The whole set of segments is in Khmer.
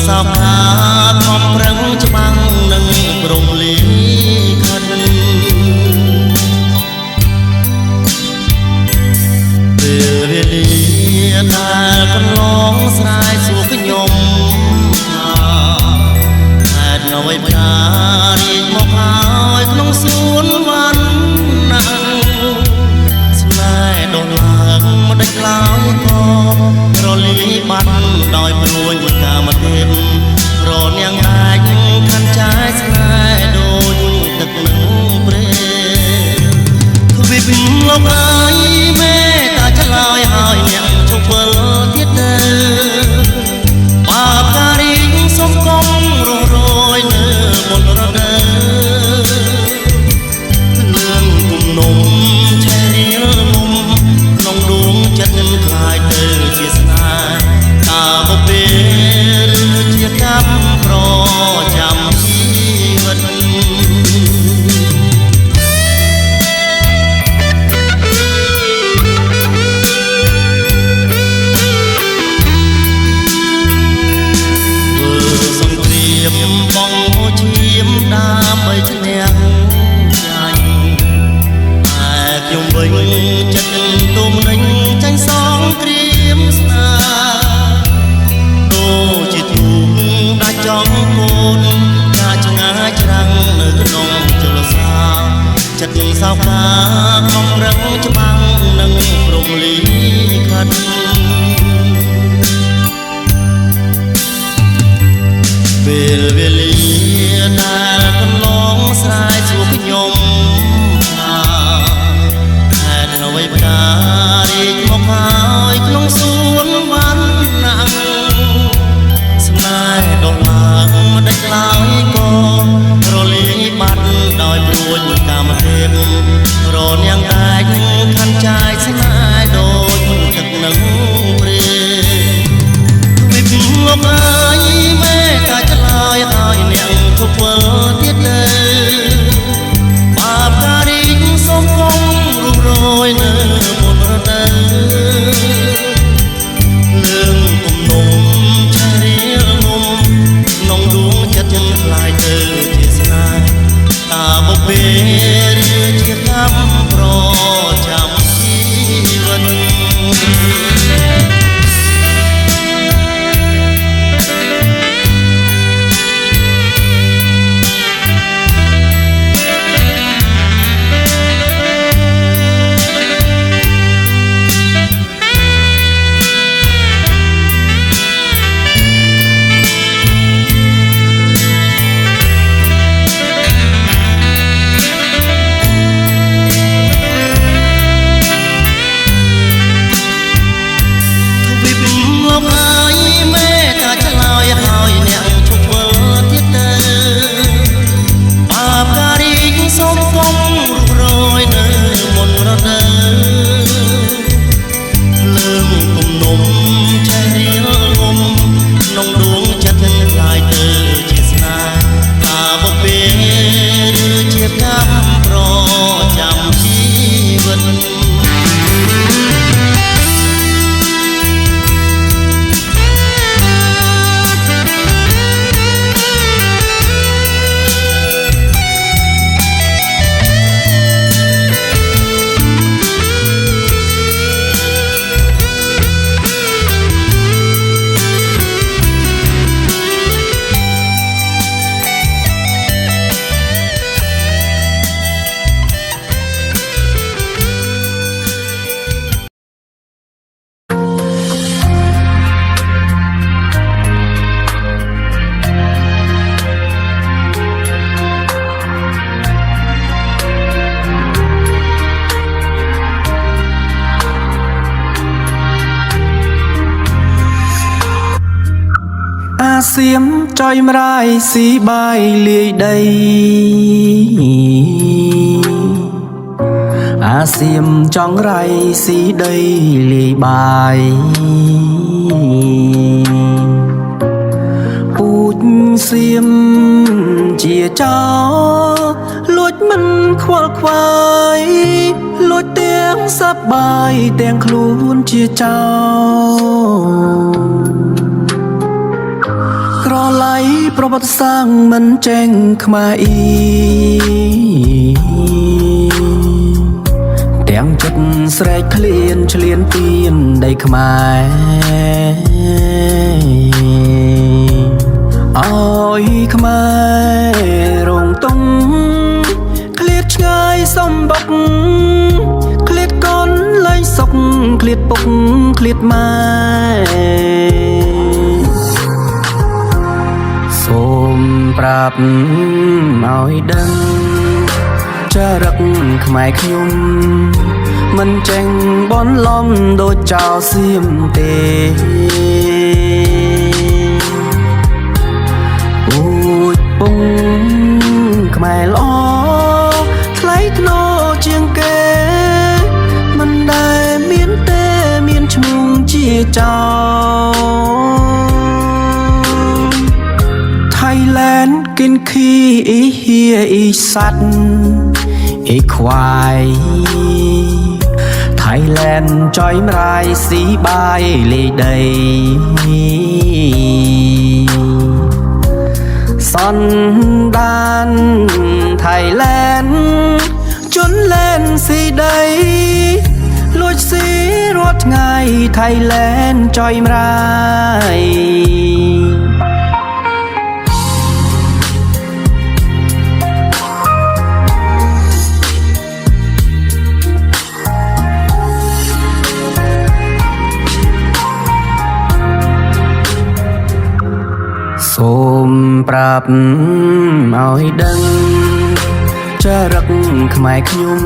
សោកថាខំប្រឹងច្បាំងនឹងព្រមលីខិតពេលវេលាដែលកន្លងស្រែកសួរខ្ញុំថាហេតុអ្វីផ្ការីកមកហើយក្នុងសួនវណ្ណាស្នេហ៍ដុះឡើងមិនដេចឡើយក៏រលាយបាត់ដោយព្រួយកាមទេពរនាងអាចខាន់ចាយស្នេហ៍ដូចទឹកនឹងព្រែទ្វីបលោកអើយមេតាឆ្លើយហើយអ្នកជប់វិលទៀតទៅបាបការីសុំគុំរស់រយនៅមុនរដូវលឿនគុំនំឆេះរៀលលំក្នុងដួងចិត្តខ្លាយទៅជាស្នេហ៍តាបពេលឬជាកម្មប្រចាំជីវិតបងហូឈាមដើម្បីឈ្នះចាញ់តែខ្ញុំវិញចិត្តទុំនឹងចាញ់សងគ្រាមស្នាដូចជាទូដាច់ចង់កូនកាឆ្ងាយច្រាំងនៅក្នុងជលសាចិត្តសោកកាខំប្រឹងច្បាំងនឹងព្រមលីខិតពេលវេលាដែលកន្លងស្រែកសួរខ្ញុំថាហេតុអ្វីផ្ការីកមកហើយក្នុងសួនវណ្ណាស្នេហ៍ដុះឡើងមិនដេចឡើយក៏រលាយបាត់ដោយព្រួយកាមទេពរនាងអាចខាន់ចាយស្នេហ៍ដូចទឹកនឹងព្រែទ្វីបលោកអើយមេតាឆ្លើយហើយអ្នកជប់វិលទៀតទៅបាបការីសុំគុំរស់រយនៅមុនរដូវលឿងគុំនំឆេះរៀលលំក្នុងដួងចិត្តខ្លាយទៅជាស្នេហ៍តាបពេលឬជាកម្មប្រចាំជីវិតសៀមចុយម្រាយស៊ីបាយលាយដីអាសៀមចង់រៃស៊ីដីលាយបាយពូជសៀមជាចោលួចមិនខ្វល់ខ្វាយលួចទាំងសប្បាយទាំងខ្លួនជាចោលក្រ ប្រវត្តិសាស្ត្រមិនចេញខ្មែរអ៊ីទាំងចិត្តស្រែកឃ្លានឆ្លៀនពៀនដីខ្មែរអើយខ្មែររងទុំឃ្លាតឆ្ងាយសំបុកឃ្លាតកូនលែងសុកឃ្លាតពុកឃ្លាតម៉ែសូមប្រាប់ឲ្យដឹងចារឹកខ្មែរខ្ញុំមិនចេញបនលំដូចចោលសៀមទេអូចពងខ្មែរល្អថ្លៃថ្នូរជាងគេមិនដែលមានទេមានឈ្មោះជាចោលThailand กินขี้อีเฮียอีสัตว์อีควาย Thailand จอยมรายสีบายเลยได้สันดาน Thailand จนเล่นสีได้ลวดสีรวดง่าย Thailand จอยมรายសូមប្រាប់ឲ្យដឹងចារឹកខ្មែរខ្ញុំ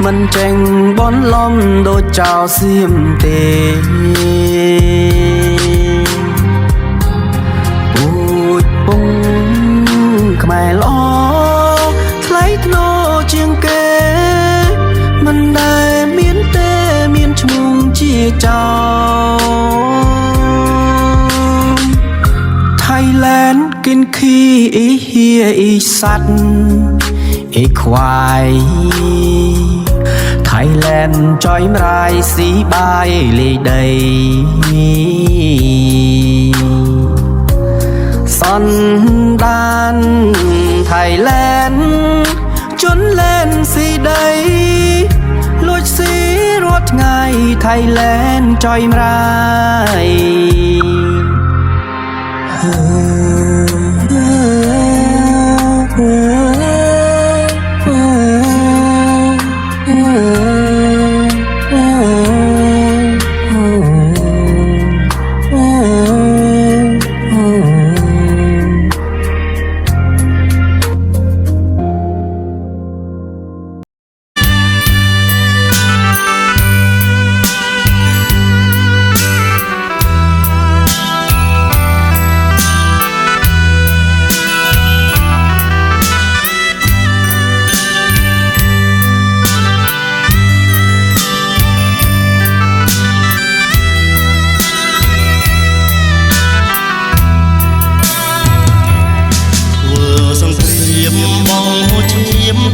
មិនចេញបនលំដូចចោលសៀមទេអូចពងខ្មែរល្អថ្លៃថ្នូរជាងគេមិនដែលមានទេមានឈ្មោះជាចោលThailand กินขี้อีเฮียอีสัตว์อีควาย Thailand จอยมรายสีบายเลยได้สันดาน Thailand จนเล่นสีได้ลวดสีรวดง่าย Thailand จอยมราย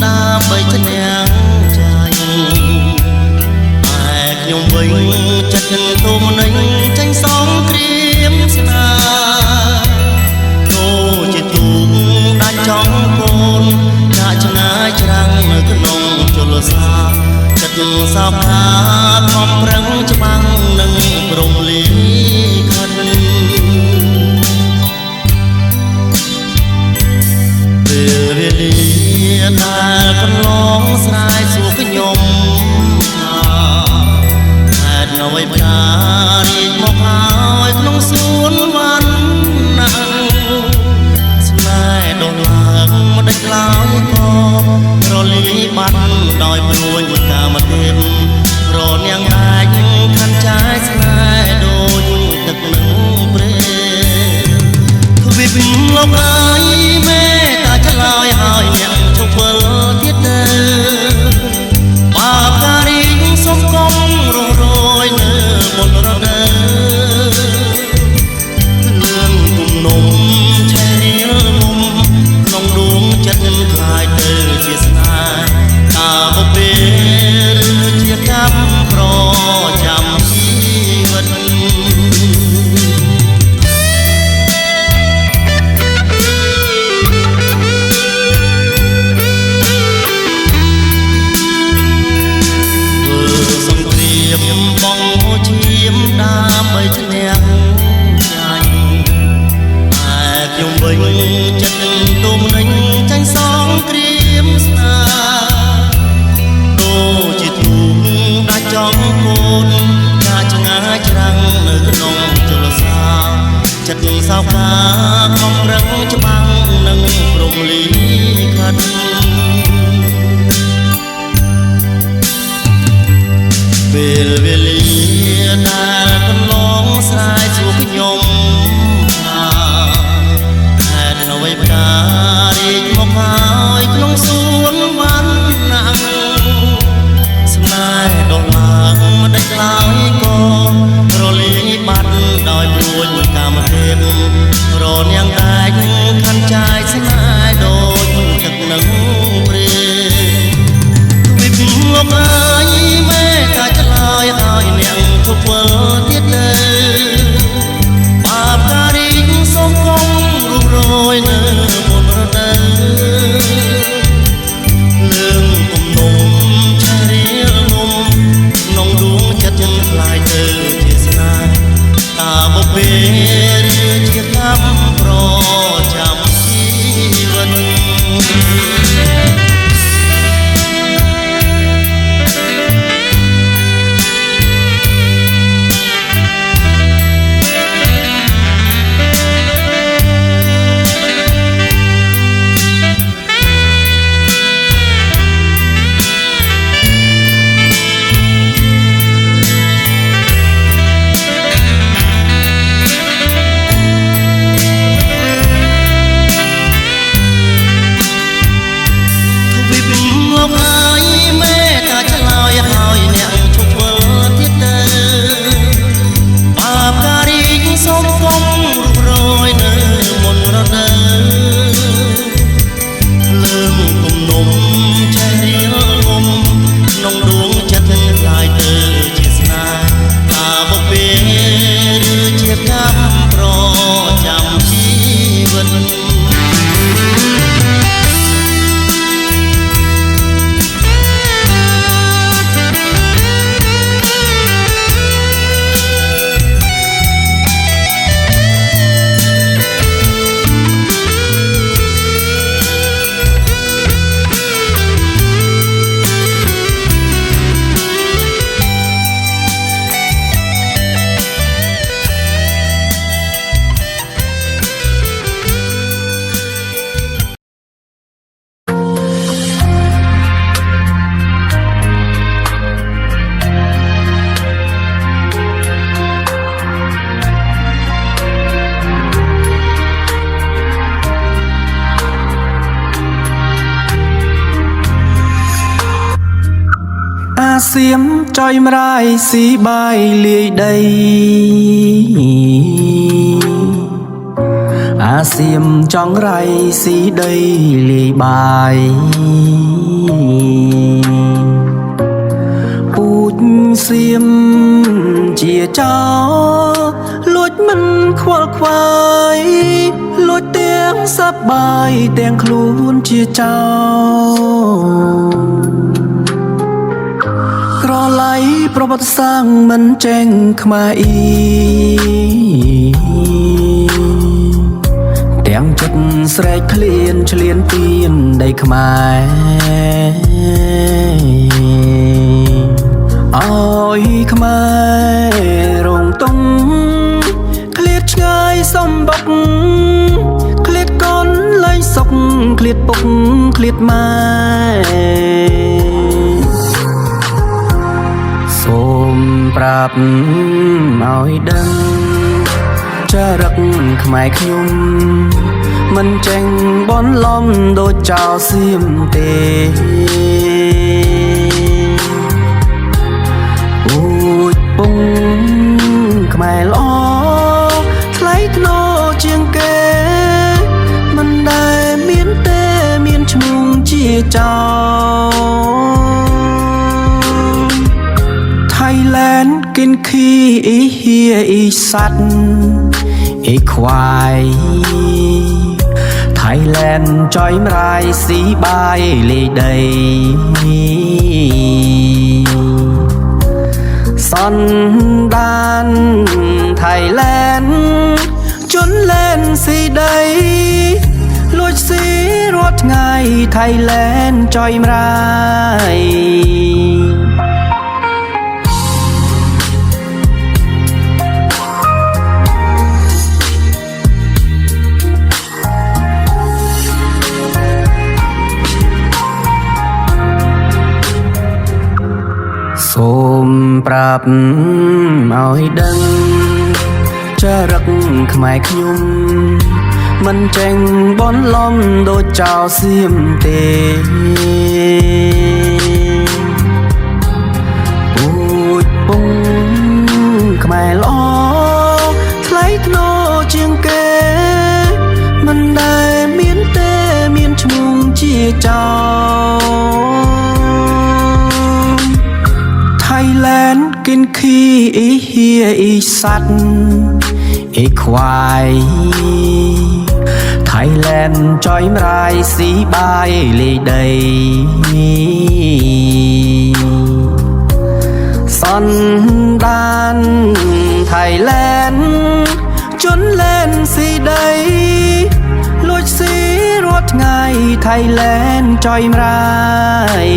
ដើម្បីឈ្នះចាញ់តែខ្ញុំវិញចិត្តទុំនឹងចាញ់សងគ្រាមស្នាចូលជាទូកដាច់ចង់កូនចាក់ឆ្ងាយច្រាំងនៅក្នុងជលសាចិត្តសោកថាខំប្រឹងច្បាំងនឹងព្រមលីខិនពេលវេលាដែលកន្លងស្រាយសួរខ្ញុំថាហេតុអ្វីផ្ការីកមកហើយក្នុងសួនវណ្ណាស្នេហ៍ដុះឡើងមិនដេចឡើយក៏រលាយបាត់ដោយព្រួយកាមទេពរនាងអាចខាន់ចាយស្នេហ៍ដូចទឹកនឹងព្រែទ្វីបលោកអើយមេតាឆ្លើយហើយអ្នកឈប់វិលទៀតទៅបាបការីសុំកុំរស់រយនៅមុនរដូវលឿនគុំនំឆេរៀលមុំក្នុងដួងចិត្តខ្លាយទៅជាស្នេហ៍តាបុពេលឬជាកម្មប្រចាំជីវិត សោកាកំរឹងច្បាំងនឹងព្រំលីខាត់ពេលវេលាដែលកន្លងស្រែកសួរខ្ញុំថាហេតុអ្វីផ្ការីកមកហើយក្នុងសួនវណ្ណាស្នេហ៍ដុះឡើងមិនដាច់ឡើយក៏រលាយបាត់ដោយព្រួយមួយកាមទេពរនាងតែងខាន់ចាយស្នេហ៍ដូចទឹកនឹងព្រាវិបមកអើយមេតាឆ្លើយឲ្យនាងជប់វិលទៀតទៅបាបការីកសូមគុំរូបរយនៅមុនរដូវលើងគំនុំឆែរៀលងំក្នុងដួងចិត្តចិនខ្លាយទៅជាស្នេហ៍តាបពេលឬជាកម្មប្រចាំជីវិតសៀមចុយម្រាយស៊ីបាយលាយដីអាសៀមចង់រៃស៊ីដីលាយបាយពូជសៀមជាចោលួចមិនខ្វល់ខ្វាយលួចទាំងសប្បាយទាំងខ្លួនជាចោក្រឡៃប្រវត្តិសាស្ត្រមិនចេញខ្មែរអ៊ីទាំងចិត្តស្រែកឃ្លានឆ្លៀនពៀនដីខ្មែរអើយខ្មែររងទុំឃ្លាតឆ្ងាយសំបុកឃ្លាតកូនលែងសុកឃ្លាតពុកឃ្លាតម៉ែសូមប្រាប់ឲ្យដឹងចារឹកខ្មែរខ្ញុំមិនចេញបនលំដូចចោលសៀមទេពូជពងខ្មែរល្អថ្លៃថ្នូរជាងគេមិនដែលមានទេមានឈ្មោះជាចោលThailand กินขี้อีเฮียอีสัตว์อีควาย Thailand จอยมรายสีบายเลยได้สันดาน Thailand จนเล่นสีได้ลวดสีรถง่าย Thailand จอยมราย ប់ឲ្យដឹងចរិតខ្មែរខ្ញុំមិនចេញបនលំដូចចោលសៀមទេពូជពងខ្មែរល្អថ្លៃថ្នូរជាងគេមិនដែលមានទេមានឈ្មោះជាចោល Thailand กินขี้อีเฮียอีสัตว์อีควาย Thailand จอยมรายสีบายเลยได้สันดาน Thailand จนเล่นสีได้ลอยสีรถง่าย Thailand จอยมราย